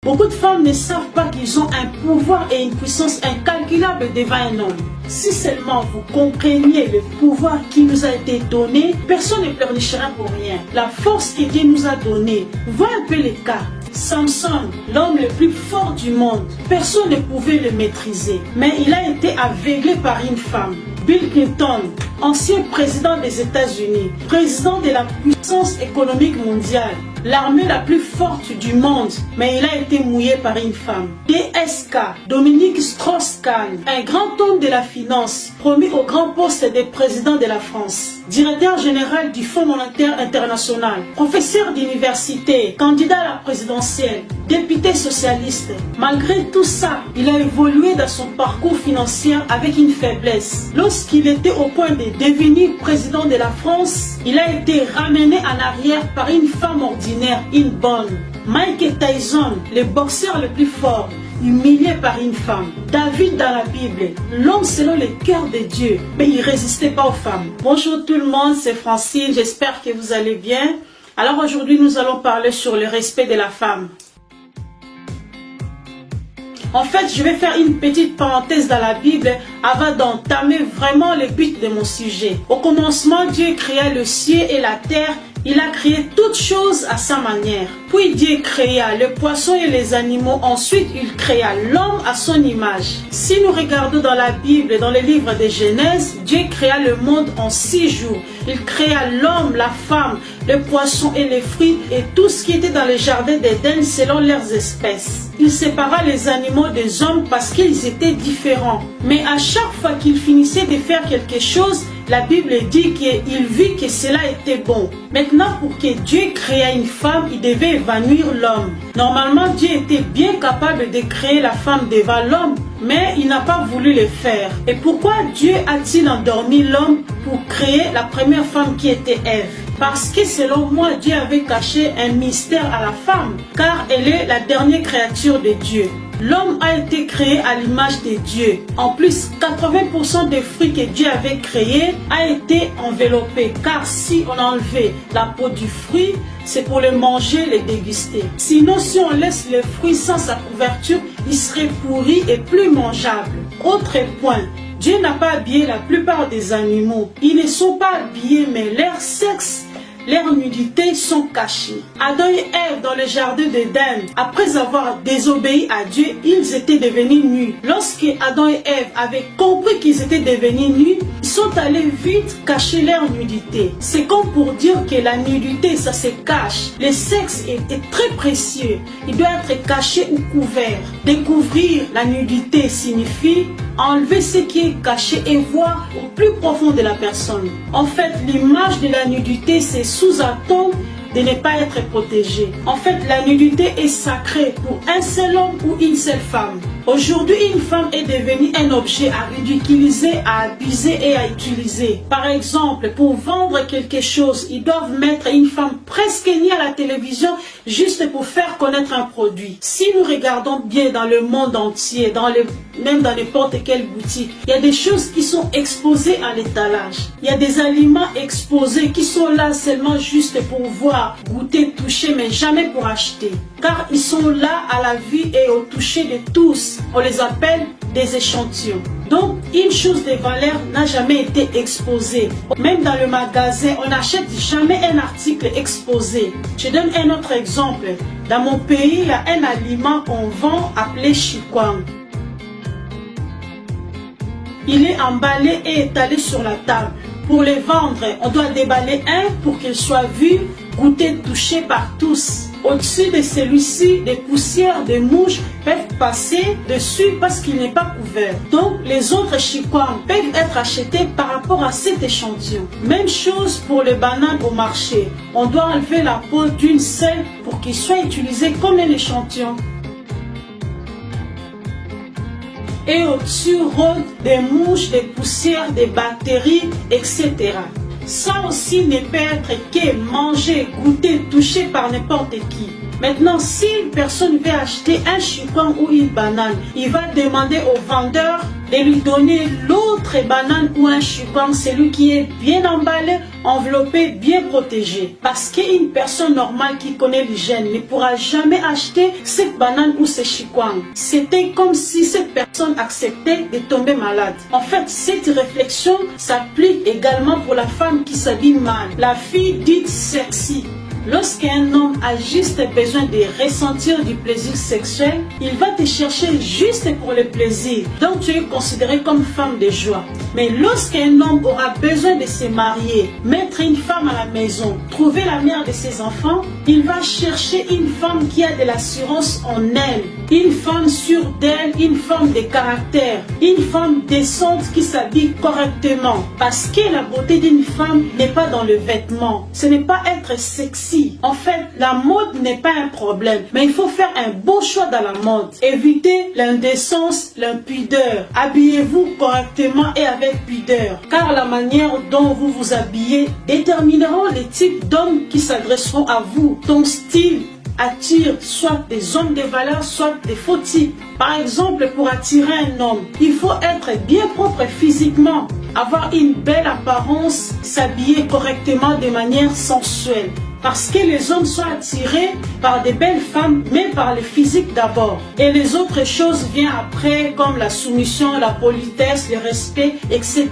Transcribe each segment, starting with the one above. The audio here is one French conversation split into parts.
Beaucoup de femmes ne savent pas qu'ils ont un pouvoir et une puissance incalculable devant un homme. Si seulement vous compreniez le pouvoir qui nous a été donné, personne ne pleurnichera pour rien. La force que Dieu nous a donnée, voyez un peu les cas. Samson, l'homme le plus fort du monde, personne ne pouvait le maîtriser, mais il a été aveuglé par une femme. Bill Clinton, ancien président des États-Unis, président de la puissance économique mondiale, l'armée la plus forte du monde, mais il a été mouillé par une femme. DSK, Dominique Strauss-Kahn, un grand homme de la finance, promu au grand poste de président de la France, directeur général du Fonds monétaire international, professeur d'université, candidat à la présidentielle, député socialiste. Malgré tout ça, il a évolué dans son parcours financier avec une faiblesse. Lorsqu'il était au point de devenir président de la France, il a été ramené en arrière par une femme ordinaire, une bonne. Mike Tyson, le boxeur le plus fort, humilié par une femme. David dans la Bible, l'homme selon le cœur de Dieu, mais il ne résistait pas aux femmes. Bonjour tout le monde, c'est Francine, j'espère que vous allez bien. Alors aujourd'hui, nous allons parler sur le respect de la femme. En fait, je vais faire une petite parenthèse dans la Bible avant d'entamer vraiment le but de mon sujet. Au commencement, Dieu créa le ciel et la terre. Il a créé toutes choses à sa manière. Puis Dieu créa le poisson et les animaux. Ensuite, il créa l'homme à son image. Si nous regardons dans la Bible, dans le livre de Genèse, Dieu créa le monde en 6 jours. Il créa l'homme, la femme, le poisson et les fruits et tout ce qui était dans le jardin d'Éden selon leurs espèces. Il sépara les animaux des hommes parce qu'ils étaient différents. Mais à chaque fois qu'il finissait de faire quelque chose, la Bible dit qu'il vit que cela était bon. Maintenant, pour que Dieu créât une femme, il devait évanouir l'homme. Normalement, Dieu était bien capable de créer la femme devant l'homme, mais il n'a pas voulu le faire. Et pourquoi Dieu a-t-il endormi l'homme pour créer la première femme qui était Ève? Parce que selon moi, Dieu avait caché un mystère à la femme, car elle est la dernière créature de Dieu. L'homme a été créé à l'image de Dieu. En plus, 80% des fruits que Dieu avait créés a été enveloppé. Car si on enlevait la peau du fruit, c'est pour le manger, le déguster. Sinon, si on laisse le fruit sans sa couverture, il serait pourri et plus mangeable. Autre point. Dieu n'a pas habillé la plupart des animaux. Ils ne sont pas habillés, mais leur sexe, leur nudité sont cachées. Adam et Ève dans le jardin d'Éden, après avoir désobéi à Dieu, ils étaient devenus nus. Lorsque Adam et Ève avaient compris qu'ils étaient devenus nus, ils sont allés vite cacher leur nudité. C'est comme pour dire que la nudité, ça se cache. Le sexe est très précieux. Il doit être caché ou couvert. Découvrir la nudité signifie enlever ce qui est caché et voir au plus profond de la personne. En fait, l'image de la nudité, c'est sous-entendre de ne pas être protégé. En fait, la nudité est sacrée pour un seul homme ou une seule femme. Aujourd'hui, une femme est devenue un objet à ridiculiser, à abuser et à utiliser. Par exemple, pour vendre quelque chose, ils doivent mettre une femme presque nue à la télévision juste pour faire connaître un produit. Si nous regardons bien dans le monde entier, même dans n'importe quelle boutique, il y a des choses qui sont exposées à l'étalage. Il y a des aliments exposés qui sont là seulement juste pour voir, goûter, toucher, mais jamais pour acheter. Car ils sont là à la vue et au toucher de tous. On les appelle des échantillons. Donc, une chose de valeur n'a jamais été exposée. Même dans le magasin, on n'achète jamais un article exposé. Je donne un autre exemple. Dans mon pays, il y a un aliment qu'on vend appelé chikwang. Il est emballé et étalé sur la table. Pour les vendre, on doit déballer un pour qu'il soit vu, goûté, touché par tous. Au-dessus de celui-ci, des poussières, des mouches peuvent passer dessus parce qu'il n'est pas couvert. Donc, les autres chikwang peuvent être achetés par rapport à cet échantillon. Même chose pour les bananes au marché. On doit enlever la peau d'une seule pour qu'il soit utilisé comme un échantillon. Et au-dessus rôdent des mouches, des poussières, des bactéries, etc. Ça aussi ne peut être que mangé, goûté, touché par n'importe qui. Maintenant, si une personne veut acheter un chicon ou une banane, il va demander au vendeur de lui donner l'autre banane ou un chicon, celui qui est bien emballé, enveloppé, bien protégé. Parce qu'une personne normale qui connaît l'hygiène ne pourra jamais acheter cette banane ou ce chicon. C'était comme si cette personne acceptait de tomber malade. En fait, cette réflexion s'applique également pour la femme qui s'habille mal, la fille dite sexy. Lorsqu'un homme a juste besoin de ressentir du plaisir sexuel, il va te chercher juste pour le plaisir. Donc tu es considérée comme femme de joie. Mais lorsqu'un homme aura besoin de se marier, mettre une femme à la maison, trouver la mère de ses enfants, il va chercher une femme qui a de l'assurance en elle, une femme sûre d'elle, une femme de caractère, une femme décente qui s'habille correctement. Parce que la beauté d'une femme n'est pas dans le vêtement, ce n'est pas être sexy. En fait, la mode n'est pas un problème, mais il faut faire un beau choix dans la mode. Évitez l'indécence, l'impudeur. Habillez-vous correctement et avec pudeur, car la manière dont vous vous habillez déterminera le type d'hommes qui s'adresseront à vous. Ton style attire soit des hommes de valeur, soit des faux types. Par exemple, pour attirer un homme, il faut être bien propre physiquement, avoir une belle apparence, s'habiller correctement de manière sensuelle. Parce que les hommes sont attirés par des belles femmes, mais par le physique d'abord. Et les autres choses viennent après, comme la soumission, la politesse, le respect, etc.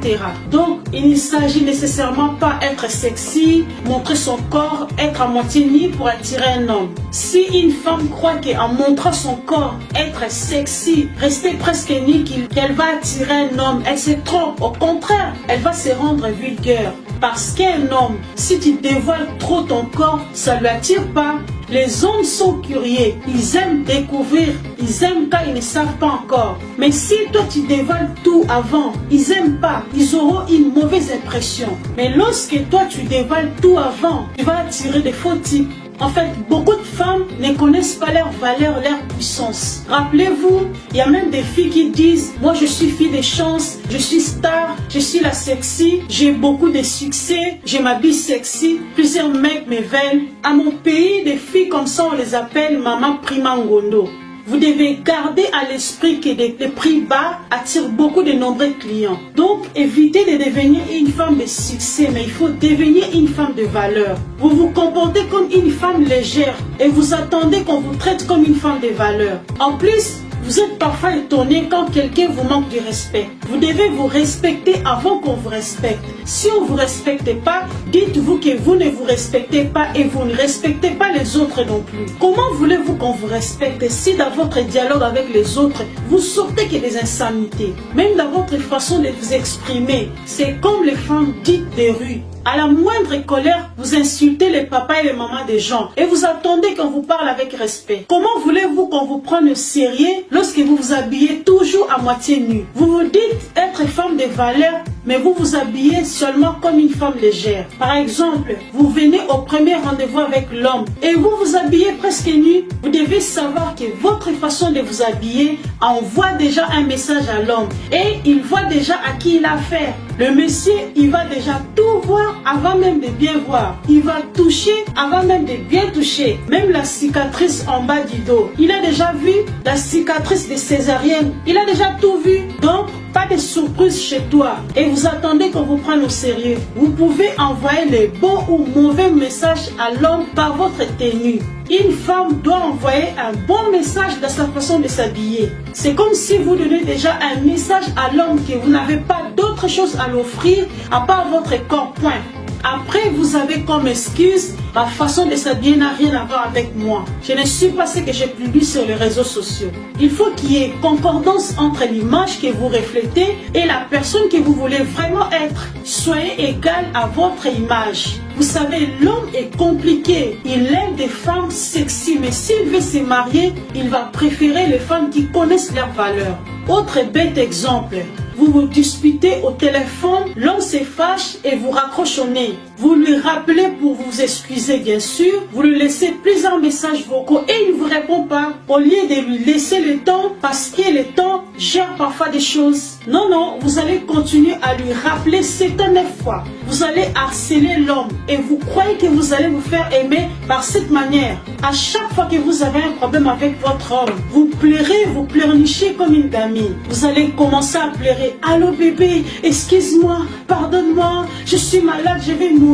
Donc, il ne s'agit nécessairement pas être sexy, montrer son corps, être à moitié nu pour attirer un homme. Si une femme croit qu'en montrant son corps, être sexy, rester presque nue, qu'elle va attirer un homme, elle se trompe. Au contraire, elle va se rendre vulgaire. Parce qu'un homme, si tu dévoiles trop ton corps, ça ne lui attire pas. Les hommes sont curieux, ils aiment découvrir, ils aiment quand ils ne savent pas encore. Mais si toi tu dévoiles tout avant, ils n'aiment pas, ils auront une mauvaise impression. Mais lorsque toi tu dévoiles tout avant, tu vas attirer des faux types. En fait, beaucoup de femmes ne connaissent pas leur valeur, leur puissance. Rappelez-vous, il y a même des filles qui disent « Moi, je suis fille de chance, je suis star, je suis la sexy, j'ai beaucoup de succès, je m'habille sexy, plusieurs mecs me veulent. » À mon pays, des filles comme ça, on les appelle « Maman Prima Ngondo ». Vous devez garder à l'esprit que les prix bas attirent beaucoup de nombreux clients. Donc, évitez de devenir une femme de succès, mais il faut devenir une femme de valeur. Vous vous comportez comme une femme légère et vous attendez qu'on vous traite comme une femme de valeur. En plus, vous êtes parfois étonné quand quelqu'un vous manque du respect. Vous devez vous respecter avant qu'on vous respecte. Si on ne vous respecte pas, dites-vous que vous ne vous respectez pas et vous ne respectez pas les autres non plus. Comment voulez-vous qu'on vous respecte si dans votre dialogue avec les autres, vous sortez que des insanités? Même dans votre façon de vous exprimer, c'est comme les femmes dites des rues. À la moindre colère, vous insultez les papas et les mamans des gens et vous attendez qu'on vous parle avec respect. Comment voulez-vous qu'on vous prenne au sérieux lorsque vous vous habillez toujours à moitié nu? Vous vous dites être femme de valeur, mais vous vous habillez seulement comme une femme légère. Par exemple, vous venez au premier rendez-vous avec l'homme et vous vous habillez presque nu. Vous devez savoir que votre façon de vous habiller envoie déjà un message à l'homme et il voit déjà à qui il a affaire. Le monsieur, il va déjà tout voir avant même de bien voir. Il va toucher avant même de bien toucher. Même la cicatrice en bas du dos. Il a déjà vu la cicatrice de césarienne. Il a déjà tout vu. Donc, pas de surprise chez toi. Et vous attendez qu'on vous prenne au sérieux. Vous pouvez envoyer les bons ou mauvais messages à l'homme par votre tenue. Une femme doit envoyer un bon message dans sa façon de s'habiller. C'est comme si vous donnez déjà un message à l'homme que vous n'avez pas d'autre chose à l'offrir à part votre corps point. Après, vous avez comme excuse, ma façon de s'habiller n'a rien à voir avec moi. Je ne suis pas ce que j'ai publié sur les réseaux sociaux. Il faut qu'il y ait concordance entre l'image que vous reflétez et la personne que vous voulez vraiment être. Soyez égal à votre image. Vous savez, l'homme est compliqué. Il aime des femmes sexy, mais s'il veut se marier, il va préférer les femmes qui connaissent leurs valeurs. Autre bête exemple. Vous vous disputez au téléphone, l'homme se fâche et vous raccroche au nez. vous lui rappelez pour vous excuser bien sûr, vous lui laissez plusieurs messages vocaux et il ne vous répond pas. Au lieu de lui laisser le temps, parce que le temps gère parfois des choses. Non, non, vous allez continuer à lui rappeler 79 fois. Vous allez harceler l'homme et vous croyez que vous allez vous faire aimer par cette manière. À chaque fois que vous avez un problème avec votre homme, vous pleurez, vous pleurnichez comme une gamine. Vous allez commencer à pleurer. Allô bébé, excuse-moi, pardonne-moi, je suis malade, je vais mourir.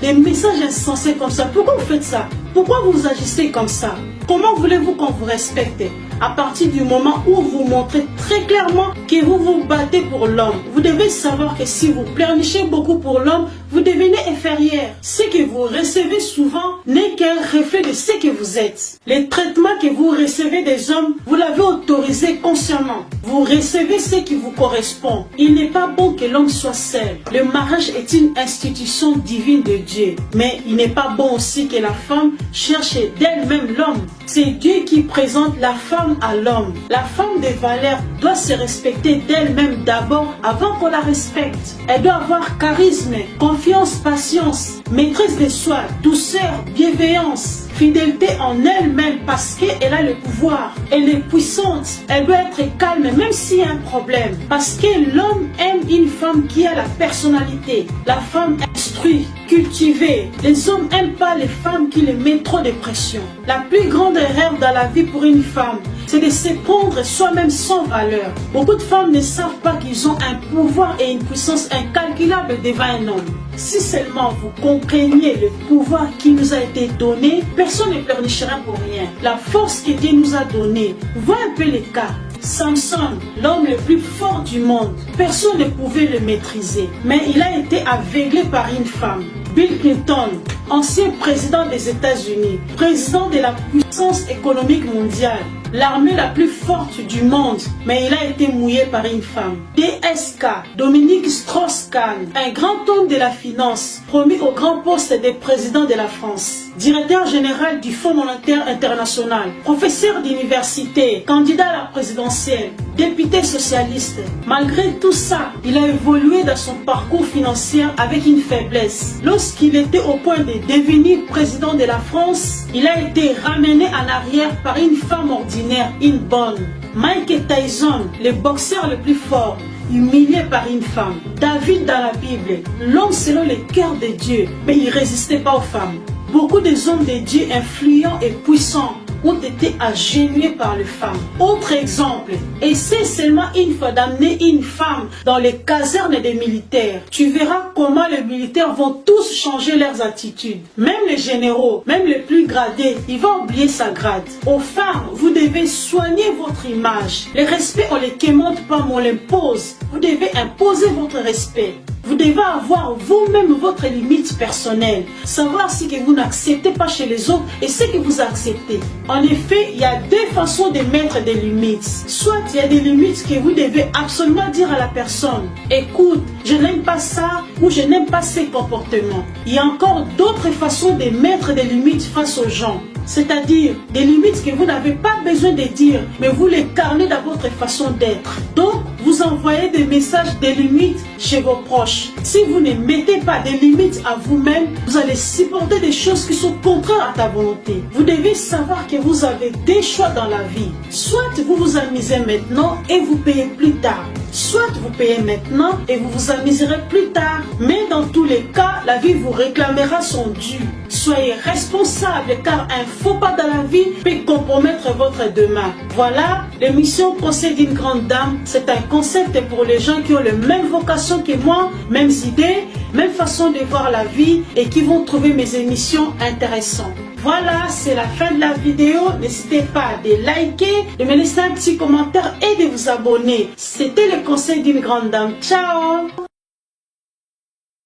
Des messages insensés comme ça. Pourquoi vous faites ça? Pourquoi vous agissez comme ça? Comment voulez-vous qu'on vous respecte? À partir du moment où vous montrez très clairement que vous vous battez pour l'homme, vous devez savoir que si vous pleurnichez beaucoup pour l'homme, vous devenez inférieur. Ce que vous recevez souvent n'est qu'un reflet de ce que vous êtes. Les traitements que vous recevez des hommes, vous l'avez autorisé consciemment. Vous recevez ce qui vous correspond. Il n'est pas bon que l'homme soit seul. Le mariage est une institution divine de Dieu. Mais il n'est pas bon aussi que la femme cherche d'elle-même l'homme. C'est Dieu qui présente la femme à l'homme. La femme de valeur doit se respecter d'elle-même d'abord avant qu'on la respecte. Elle doit avoir charisme, confiance, patience, maîtrise de soi, douceur, bienveillance, fidélité en elle-même parce qu'elle a le pouvoir. Elle est puissante. Elle doit être calme même s'il y a un problème. Parce que l'homme aime une femme qui a la personnalité. La femme instruite, cultivée. Les hommes n'aiment pas les femmes qui les mettent trop de pression. La plus grande erreur dans la vie pour une femme, c'est de se prendre soi-même sans valeur. Beaucoup de femmes ne savent pas qu'ils ont un pouvoir et une puissance incalculable devant un homme. Si seulement vous compreniez le pouvoir qui nous a été donné, personne ne pleurnichera pour rien. La force que Dieu nous a donnée, voyez un peu les cas. Samson, l'homme le plus fort du monde, personne ne pouvait le maîtriser, mais il a été aveuglé par une femme. Bill Clinton, ancien président des États-Unis, président de la puissance économique mondiale, l'armée la plus forte du monde, mais il a été mouillé par une femme. DSK, Dominique Strauss-Kahn, un grand homme de la finance, promu au grand poste de président de la France, directeur général du Fonds monétaire international, professeur d'université, candidat à la présidentielle, député socialiste. Malgré tout ça, il a évolué dans son parcours financier avec une faiblesse. Lorsqu'il était au point de devenir président de la France, il a été ramené en arrière par une femme ordinaire, une bonne. Mike Tyson, le boxeur le plus fort, humilié par une femme. David dans la Bible, l'homme selon le cœur de Dieu, mais il ne résistait pas aux femmes. Beaucoup des hommes de Dieu influents et puissants ont été agenouillés par les femmes. Autre exemple, essaie seulement une fois d'amener une femme dans les casernes des militaires. Tu verras comment les militaires vont tous changer leurs attitudes. Même les généraux, même les plus gradés, ils vont oublier sa grade. Aux femmes, vous devez soigner votre image. Le respect, on ne le quémande pas, mais on l'impose. Vous devez imposer votre respect. Vous devez avoir vous-même votre limite personnelle. Savoir ce que vous n'acceptez pas chez les autres et ce que vous acceptez. En effet, il y a deux façons de mettre des limites. Soit il y a des limites que vous devez absolument dire à la personne. Écoute, je n'aime pas ça ou je n'aime pas ces comportements. Il y a encore d'autres façons de mettre des limites face aux gens. C'est-à-dire des limites que vous n'avez pas besoin de dire, mais vous les carnez dans votre façon d'être. Donc, vous envoyez des messages de limites chez vos proches. Si vous ne mettez pas des limites à vous-même, vous allez supporter des choses qui sont contraires à ta volonté. Vous devez savoir que vous avez des choix dans la vie. Soit vous vous amusez maintenant et vous payez plus tard. Soit vous payez maintenant et vous vous amuserez plus tard. Mais dans tous les cas, la vie vous réclamera son dû. Soyez responsable car un faux pas dans la vie peut compromettre votre demain. Voilà, l'émission Conseil d'une grande dame, c'est un concept pour les gens qui ont la même vocation que moi, mêmes idées, même façon de voir la vie et qui vont trouver mes émissions intéressantes. Voilà, c'est la fin de la vidéo. N'hésitez pas de liker, de me laisser un petit commentaire et de vous abonner. C'était le conseil d'une grande dame. Ciao!